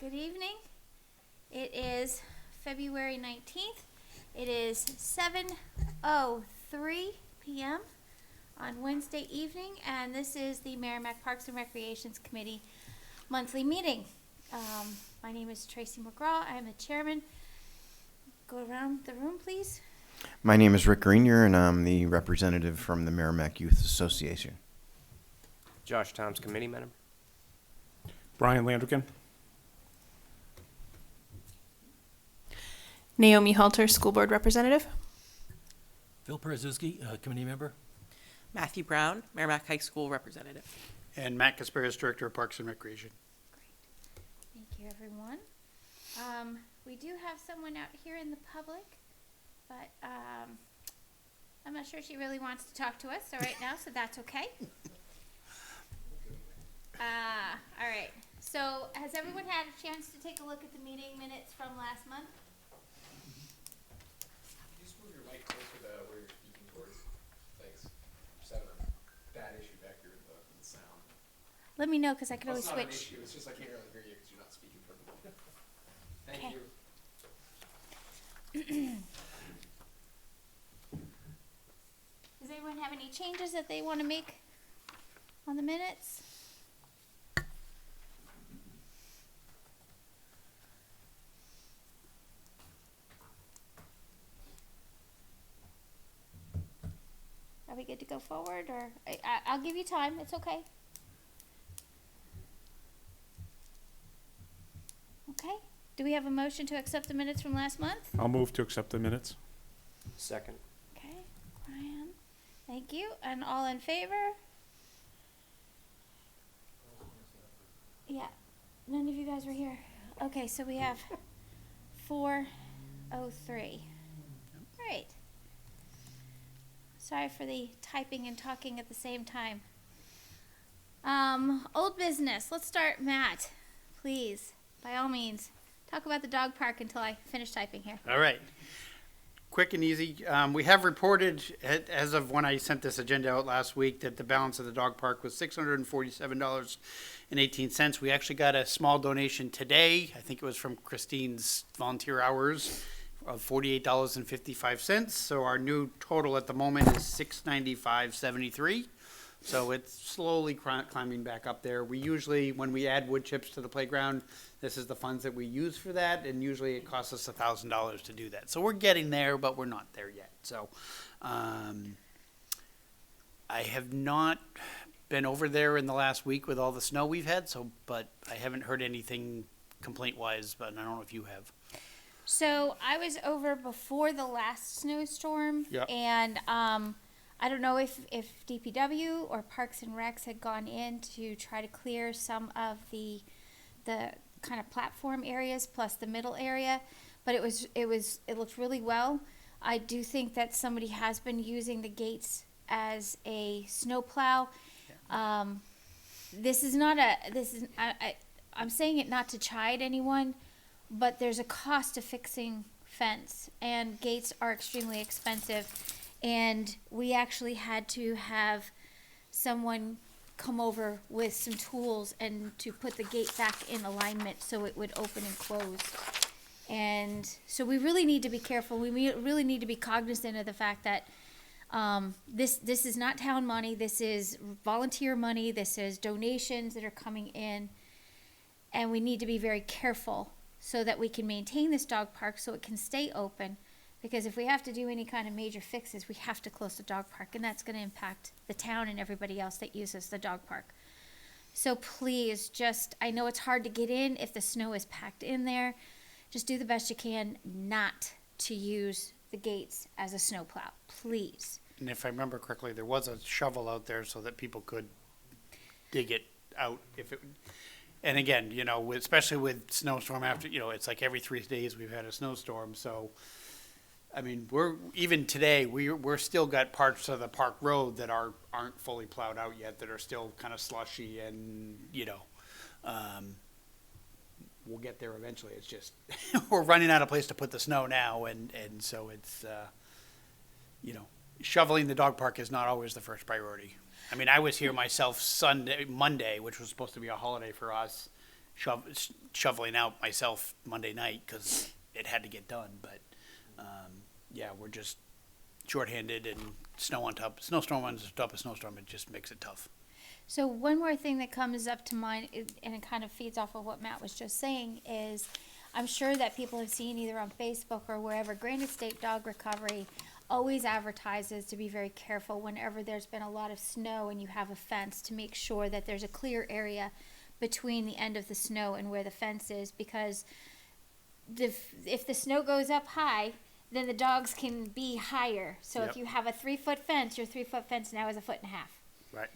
Good evening. It is February 19th. It is 7:03 p.m. on Wednesday evening, and this is the Merrimack Parks and Recreations Committee monthly meeting. My name is Tracy McGraw. I am the chairman. Go around the room, please. My name is Rick Grenier, and I'm the representative from the Merrimack Youth Association. Josh Toms, committee member. Brian Landrigan. Naomi Halter, School Board Representative. Phil Perezuski, committee member. Matthew Brown, Merrimack High School Representative. And Matt Kasparis, Director of Parks and Recreation. Thank you, everyone. We do have someone out here in the public, but I'm not sure she really wants to talk to us right now, so that's okay. All right. So has everyone had a chance to take a look at the meeting minutes from last month? Just move your mic closer to where you're speaking towards. Thanks. Just have a bad issue back here with the sound. Let me know, because I could Well, always it's not an switch. issue. It's just I can't really hear you because you're not speaking from the mic. Thank Okay. you. Does anyone have any changes that they want to make on the minutes? Are we good to go forward, or I'll give you time. It's okay. Okay. Do we have a motion to accept the minutes from last month? I'll move to accept the minutes. Second. Okay, Brian. Thank you. And all in favor? Yeah. None of you guys were here. Okay, so we have 403. Great. Sorry for the typing and talking at the same time. Old business. Let's start, Matt. Please, by all means, talk about the dog park until I finish typing here. All right. Quick and easy. We have reported, as of when I sent this agenda out last week, that the balance of the dog park was $647.18. We actually got a small donation today. I think it was from Christine's volunteer hours of $48.55. So our new total at the moment is $695.73. So it's slowly climbing back up there. We usually, when we add wood chips to the playground, this is the funds that we use for that, and usually it costs us $1,000 to do that. So we're getting there, but we're not there yet. So I have not been over there in the last week with all the snow we've had, but I haven't heard anything complaint-wise, but I don't know if you have. So I was over before the last snowstorm, Yep. and I don't know if DPW or Parks and Recs had gone in to try to clear some of the kind of platform areas plus the middle area, but it looked really well. I do think that somebody has been using the gates as a snowplow. I'm saying it not to chide anyone, but there's a cost to fixing fence, and gates are extremely expensive. And we actually had to have someone come over with some tools and to put the gate back in alignment so it would open and close. And so we really need to be careful. We really need to be cognizant of the fact that this is not town money. This is volunteer money. This is donations that are coming in. And we need to be very careful so that we can maintain this dog park so it can stay open. Because if we have to do any kind of major fixes, we have to close the dog park, and that's going to impact the town and everybody else that uses the dog park. So please, I know it's hard to get in if the snow is packed in there. Just do the best you can not to use the gates as a snowplow, please. And if I remember correctly, there was a shovel out there so that people could dig it out and again, especially with snowstorm after, it's like every 3 days we've had a snowstorm. So, I mean, even today, we're still got parts of the park road that aren't fully plowed out yet, that are still kind of slushy, and, we'll get there eventually. It's just, we're running out of place to put the snow now. And so it's, shoveling the dog park is not always the first priority. I mean, I was here myself Monday, which was supposed to be a holiday for us, shoveling out myself Monday night because it had to get done. But yeah, we're just shorthanded and snowstorm on top of snowstorm. It just makes it tough. So one more thing that comes up to mind, and it kind of feeds off of what Matt was just saying, is I'm sure that people have seen either on Facebook or wherever, Granite State Dog Recovery always advertises to be very careful whenever there's been a lot of snow and you have a fence, to make sure that there's a clear area between the end of the snow and where the fence is, because if the snow goes up high, then the dogs can be higher. So Yep. if you have a 3-foot fence, your 3-foot fence now is 1.5 feet. Right.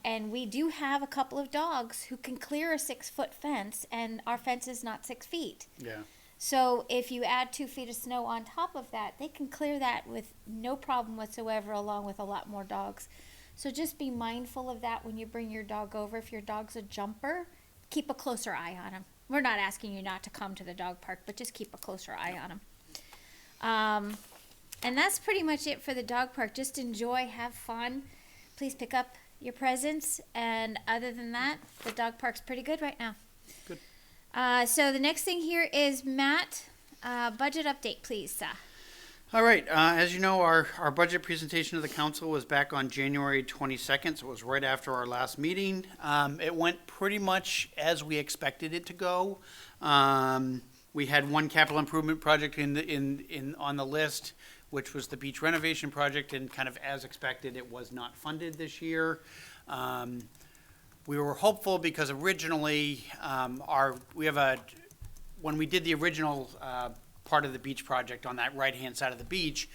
And we do have a couple of dogs who can clear a 6-foot fence, and our fence is not 6 feet. Yeah. So if you add 2 feet of snow on top of that, they can clear that with no problem whatsoever, along with a lot more dogs. So just be mindful of that when you bring your dog over. If your dog's a jumper, keep a closer eye on him. We're not asking you not to come to the dog park, but just keep a closer eye on him. And that's pretty much it for the dog park. Just enjoy, have fun. Please pick up your presents, and other than that, the dog park's pretty good right now. Good. So the next thing here is Matt, budget update, please. All right, as you know, our budget presentation to the council was back on January 22nd, so it was right after our last meeting. It went pretty much as we expected it to go. We had one capital improvement project on the list, which was the beach renovation project, and kind of as expected, it was not funded this year. We were hopeful because originally, when we did the original part of the beach project on that right-hand side of the beach,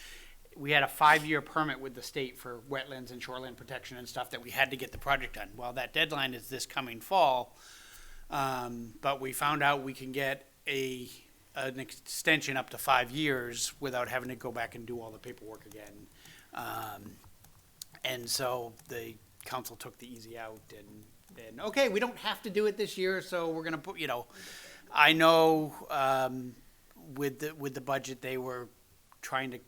we had a 5-year permit with the state for wetlands and shoreline protection and stuff that we had to get the project done. Well, that deadline is this coming fall, but we found out we can get an extension up to 5 years without having to go back and do all the paperwork again. And so the council took the easy out and okay, we don't have to do it this year, so we're gonna put, I know, with the budget, they were trying to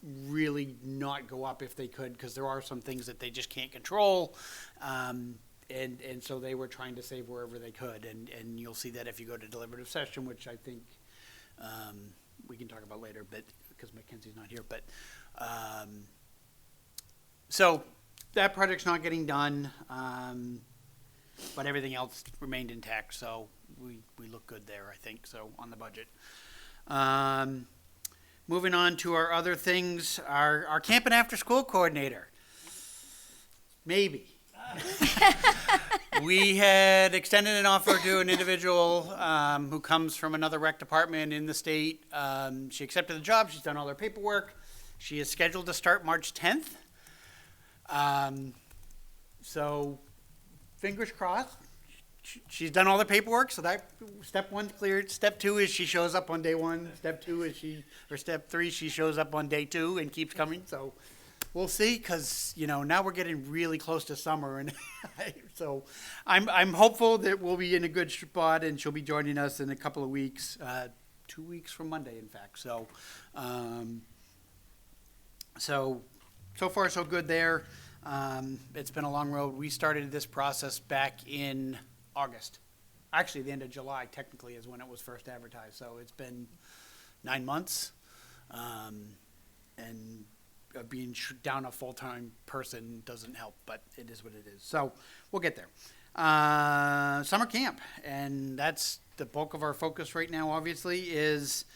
really not go up if they could, because there are some things that they just can't control. And so they were trying to save wherever they could, and you'll see that if you go to deliberative session, which I think we can talk about later, but because Mackenzie's not here. But so that project's not getting done, but everything else remained intact. So we look good there, I think. So on the budget. Moving on to our other things, our camp and after school coordinator. Maybe. We had extended an offer to an individual who comes from another rec department in the state. She accepted the job. She's done all her paperwork. She is scheduled to start March 10th. So fingers crossed. She's done all the paperwork, so that step 1's cleared. Step 2 is she shows up on day 1. Step 3, she shows up on day 2 and keeps coming. So we'll see, because now we're getting really close to summer, and so I'm hopeful that we'll be in a good spot, and she'll be joining us in a couple of weeks, 2 weeks from Monday, in fact. So, so far so good there. It's been a long road. We started this process back in August. Actually, the end of July technically is when it was first advertised. So it's been 9 months, and being down a full-time person doesn't help, but it is what it is. So we'll get there. Summer camp, and that's the bulk of our focus right now, obviously, is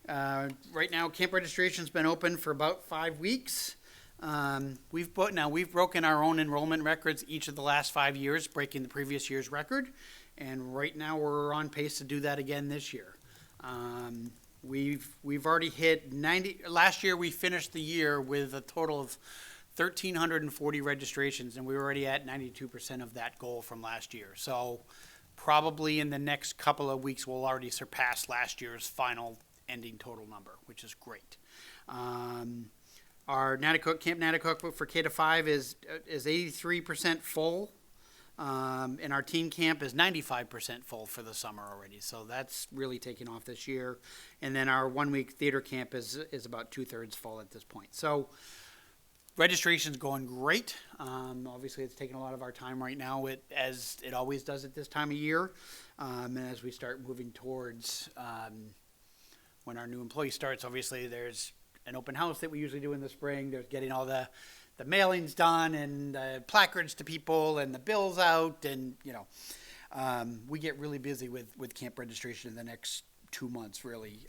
right now camp registration's been open for about 5 weeks. We've broken our own enrollment records each of the last 5 years, breaking the previous year's record, and right now we're on pace to do that again this year. We've already hit 90. Last year we finished the year with a total of 1,340 registrations, and we were already at 92% of that goal from last year. So probably in the next couple of weeks we'll already surpass last year's final ending total number, which is great. Our Camp Natticook for K-5 is 83% full, and our teen camp is 95% full for the summer already. So that's really taking off this year. And then our 1 week theater camp is about 2/3 full at this point. So registration's going great. Obviously, it's taking a lot of our time right now, as it always does at this time of year. And as we start moving towards when our new employee starts, obviously there's an open house that we usually do in the spring. There's getting all the mailings done and the placards to people and the bills out, and we get really busy with camp registration in the next 2 months, really.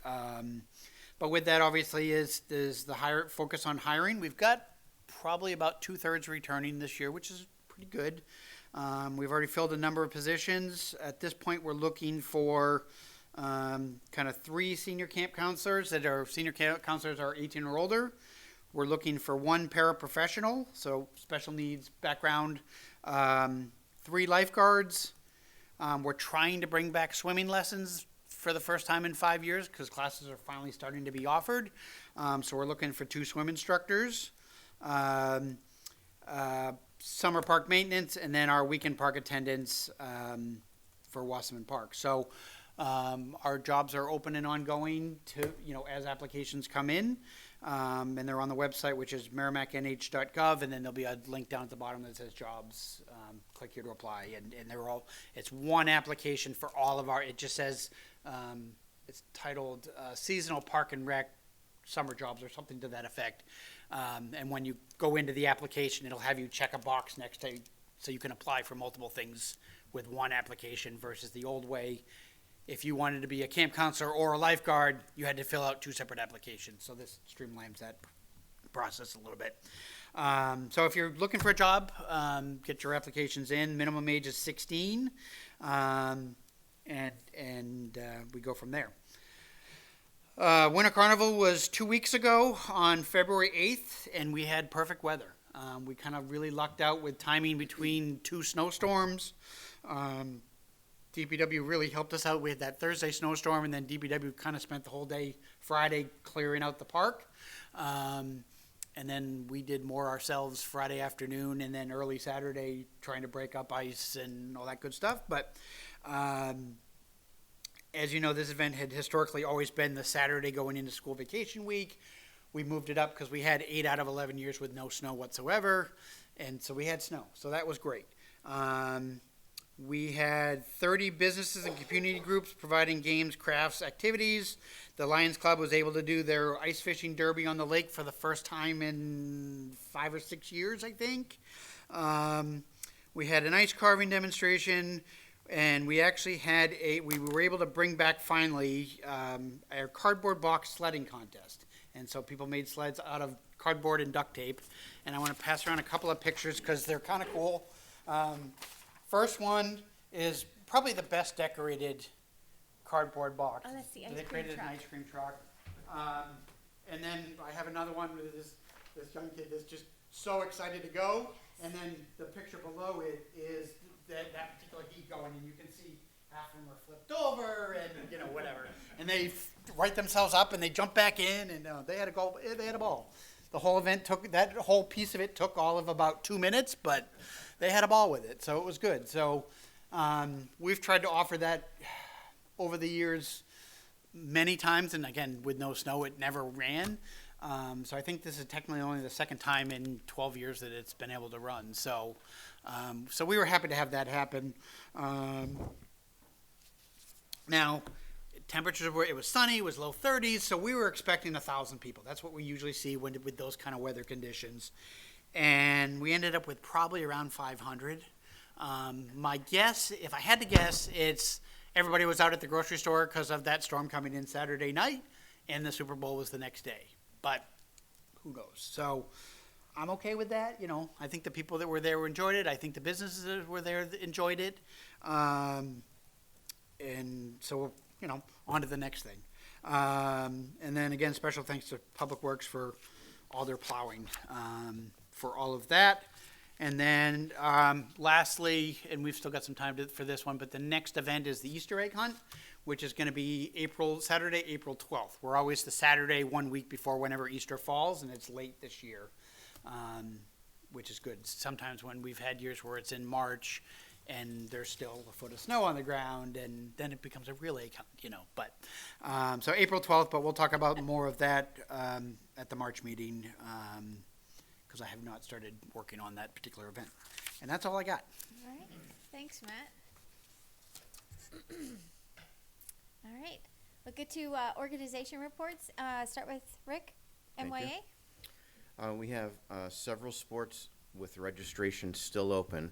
But with that, obviously, is the focus on hiring. We've got probably about 2/3 returning this year, which is pretty good. We've already filled a number of positions. At this point, we're looking for kind of 3 senior camp counselors senior camp counselors are 18 or older. We're looking for 1 paraprofessional, so special needs background, 3 lifeguards. We're trying to bring back swimming lessons for the first time in 5 years because classes are finally starting to be offered. So we're looking for 2 swim instructors, summer park maintenance, and then our weekend park attendants for Wasserman Park. So our jobs are open and ongoing to, as applications come in. And they're on the website, which is merrimacknh.gov, and then there'll be a link down at the bottom that says jobs. Click here to apply, and it's 1 application for all of it just says, it's titled Seasonal Park and Rec Summer Jobs or something to that effect. And when you go into the application, it'll have you check a box next to, so you can apply for multiple things with 1 application versus the old way. If you wanted to be a camp counselor or a lifeguard, you had to fill out 2 separate applications. So this streamlines that process a little bit. So if you're looking for a job, get your applications in. Minimum age is 16, and we go from there. Winter Carnival was 2 weeks ago on February 8th, and we had perfect weather. We kind of really lucked out with timing between 2 snowstorms. DPW really helped us out. We had that Thursday snowstorm, and then DPW kind of spent the whole day Friday clearing out the park. And then we did more ourselves Friday afternoon and then early Saturday trying to break up ice and all that good stuff. But as you know, this event had historically always been the Saturday going into school vacation week. We moved it up because we had 8 out of 11 years with no snow whatsoever. And so we had snow. So that was great. We had 30 businesses and community groups providing games, crafts, activities. The Lions Club was able to do their ice fishing derby on the lake for the first time in 5 or 6 years, I think. We had an ice carving demonstration, and we actually had we were able to bring back finally our cardboard box sledding contest. And so people made sleds out of cardboard and duct tape. And I want to pass around a couple of pictures because they're kind of cool. First one is probably the best decorated cardboard box. Oh, that's the ice They cream created truck. an ice cream truck. And then I have another one with this young kid that's just so excited to go. And then the picture below it is that particular heat going, and you can see half of them are flipped over and whatever. And they write themselves up and they jump back in, and they had a goal. They had a ball. The whole event that whole piece of it took all of about 2 minutes, but they had a ball with it, so it was good. So we've tried to offer that over the years many times, and again, with no snow, it never ran. So I think this is technically only the 2nd time in 12 years that it's been able to run. So we were happy to have that happen. Now, temperatures it was sunny, it was low 30s, so we were expecting 1,000 people. That's what we usually see with those kind of weather conditions. And we ended up with probably around 500. My guess, if I had to guess, it's everybody was out at the grocery store because of that storm coming in Saturday night, and the Super Bowl was the next day. But who knows? So I'm okay with that. I think the people that were there enjoyed it. I think the businesses that were there enjoyed it. And so, on to the next thing. And then again, special thanks to Public Works for all their plowing, for all of that. And then lastly, and we've still got some time for this one, but the next event is the Easter egg hunt, which is going to be Saturday, April 12th. We're always the Saturday 1 week before whenever Easter falls, and it's late this year, which is good. Sometimes when we've had years where it's in March and there's still a foot of snow on the ground, and then it becomes a real egg hunt, But so April 12th, but we'll talk about more of that at the March meeting because I have not started working on that particular event. And that's all I got. All right, thanks, Matt. All right, we'll get to organization reports. Start with Rick, Thank you. MYA. We have several sports with registration still open,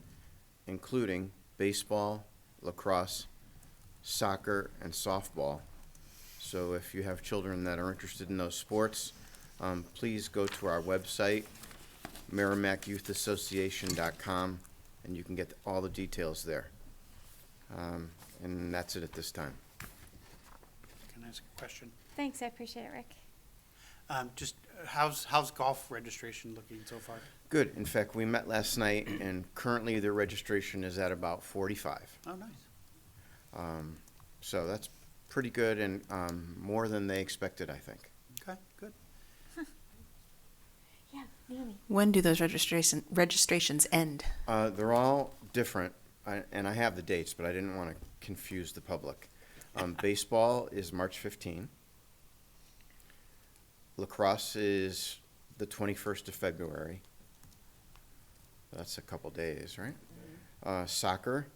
including baseball, lacrosse, soccer, and softball. So if you have children that are interested in those sports, please go to our website, merrimackyouthassociation.com, and you can get all the details there. And that's it at this time. Can I ask a question? Thanks, I appreciate it, Rick. How's golf registration looking so far? Good. In fact, we met last night, and currently the registration is at about 45. Oh, nice. So that's pretty good and more than they expected, I think. Okay, good. Yeah, Naomi. When do those registrations end? They're all different, and I have the dates, but I didn't want to confuse the public. Baseball is March 15. Lacrosse is the 21st of February. That's a couple days, right? Soccer,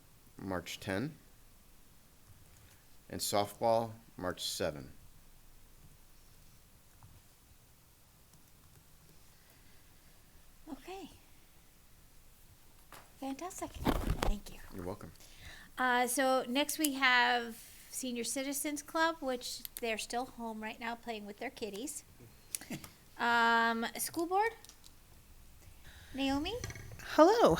March 10. And softball, March 7. Okay. Fantastic. Thank you. You're welcome. So next we have Senior Citizens Club, which they're still home right now playing with their kitties. School board? Naomi? Hello.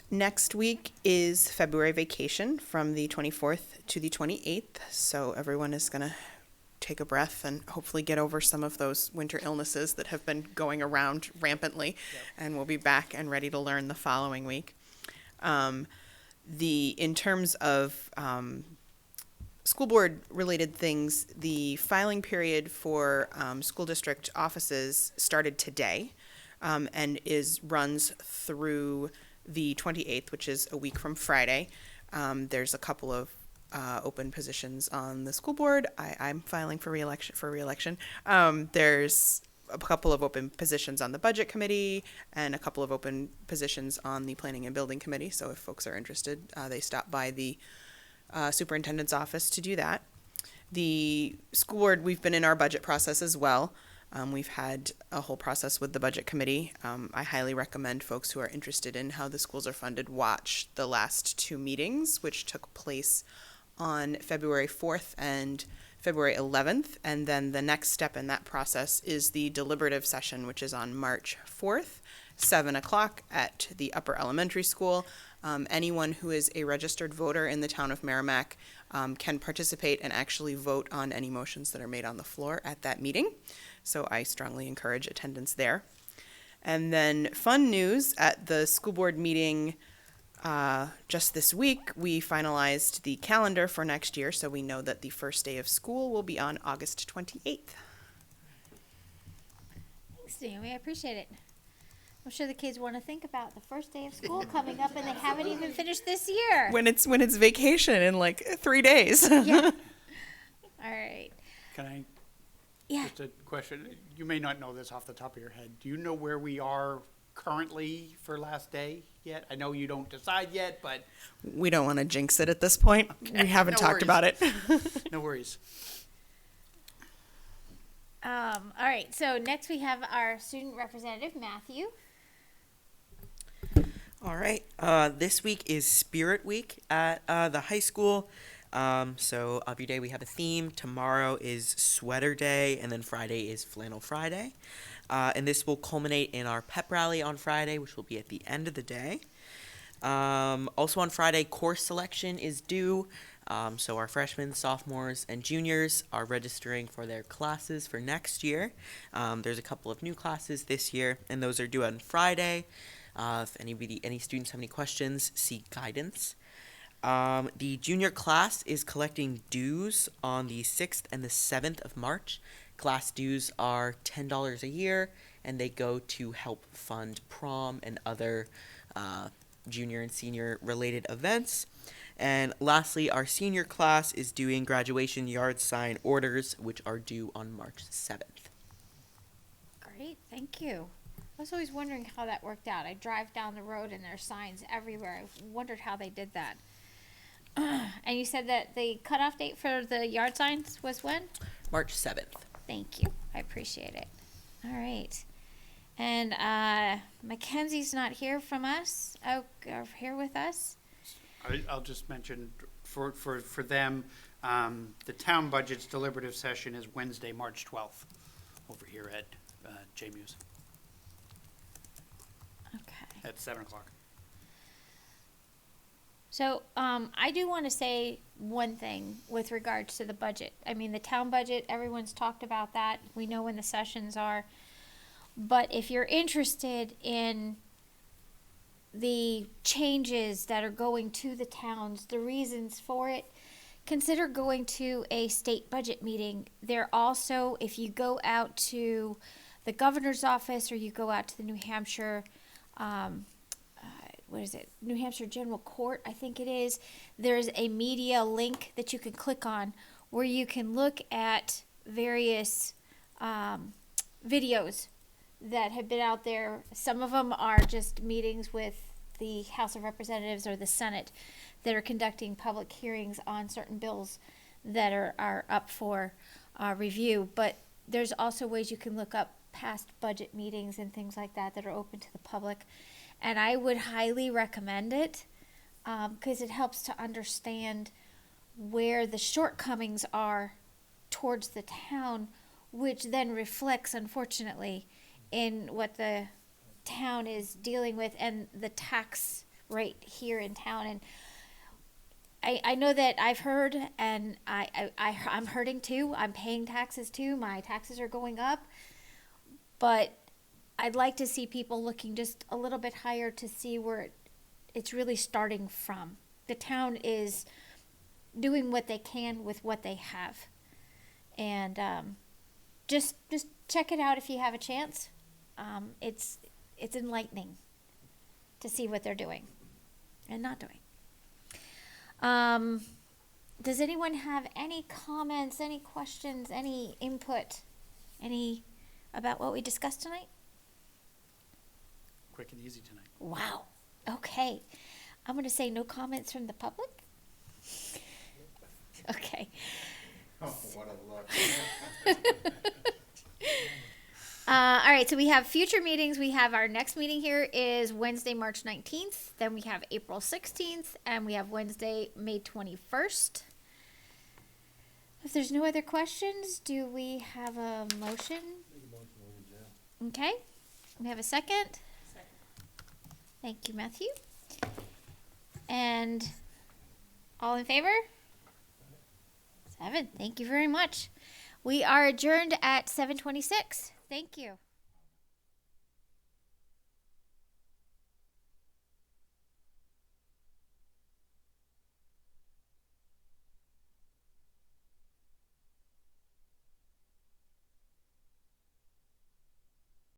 Next week is February vacation from the 24th to the 28th, so everyone is going to take a breath and hopefully get over some of those winter illnesses that have been going around rampantly, and we'll be back and ready to learn the following week. In terms of school board related things, the filing period for school district offices started today. And runs through the 28th, which is a week from Friday. There's a couple of open positions on the school board. I'm filing for reelection. There's a couple of open positions on the budget committee and a couple of open positions on the planning and building committee. So if folks are interested, they stop by the superintendent's office to do that. The school board, we've been in our budget process as well. We've had a whole process with the budget committee. I highly recommend folks who are interested in how the schools are funded watch the last two meetings, which took place on February 4th and February 11th. And then the next step in that process is the deliberative session, which is on March 4th, 7 o'clock at the upper elementary school. Anyone who is a registered voter in the town of Merrimack can participate and actually vote on any motions that are made on the floor at that meeting. So I strongly encourage attendance there. And then fun news, at the school board meeting just this week, we finalized the calendar for next year, so we know that the first day of school will be on August 28th. Thanks, Naomi. I appreciate it. I'm sure the kids want to think about the first day of school coming up, and they haven't even finished this year. When it's vacation in like 3 days. Yeah. All right. Can I, Yeah. just a question, you may not know this off the top of your head. Do you know where we are currently for last day yet? I know you don't decide yet, but We don't want to jinx it at this point. Okay, We haven't no talked worries. about it. no worries. All right. So next we have our student representative, Matthew. All right. This week is Spirit Week at the high school. So every day we have a theme. Tomorrow is Sweater Day, and then Friday is Flannel Friday. And this will culminate in our pep rally on Friday, which will be at the end of the day. Also on Friday, course selection is due. So our freshmen, sophomores, and juniors are registering for their classes for next year. There's a couple of new classes this year, and those are due on Friday. If any students have any questions, seek guidance. The junior class is collecting dues on the 6th and the 7th of March. Class dues are $10 a year, and they go to help fund prom and other junior and senior related events. And lastly, our senior class is doing graduation yard sign orders, which are due on March 7th. Great. Thank you. I was always wondering how that worked out. I drive down the road and there's signs everywhere. I wondered how they did that. And you said that the cutoff date for the yard signs was when? March 7th. Thank you. I appreciate it. All right. And Mackenzie's not here from us. Oh, here with us. I'll just mention for them, the town budget's deliberative session is Wednesday, March 12th, over here at JMU's Okay. at 7 o'clock. So, I do want to say one thing with regards to the budget. I mean, the town budget, everyone's talked about that. We know when the sessions are. But if you're interested in the changes that are going to the towns, the reasons for it, consider going to a state budget meeting. There also, if you go out to the governor's office or you go out to the New Hampshire, New Hampshire General Court, I think it is, there's a media link that you can click on where you can look at various videos that have been out there. Some of them are just meetings with the House of Representatives or the Senate that are conducting public hearings on certain bills that are up for review. But there's also ways you can look up past budget meetings and things like that that are open to the public. And I would highly recommend it because it helps to understand where the shortcomings are towards the town, which then reflects, unfortunately, in what the town is dealing with and the tax rate here in town. And I know that I've heard, and I'm hurting too. I'm paying taxes too. My taxes are going up. But I'd like to see people looking just a little bit higher to see where it's really starting from. The town is doing what they can with what they have. And just check it out if you have a chance. It's enlightening to see what they're doing and not doing. Does anyone have any comments, any questions, any input, about what we discussed tonight? Quick and easy tonight. Wow. Okay. I'm going to say no comments from the public. Okay. Oh, what a luck. All right, so we have future meetings. We have our next meeting here is Wednesday, March 19th. Then we have April 16th, and we have Wednesday, May 21st. If there's no other questions, do we have a motion? Okay. We have a second? Thank you, Matthew. And all in favor? 7. Thank you very much. We are adjourned at 7:26. Thank you.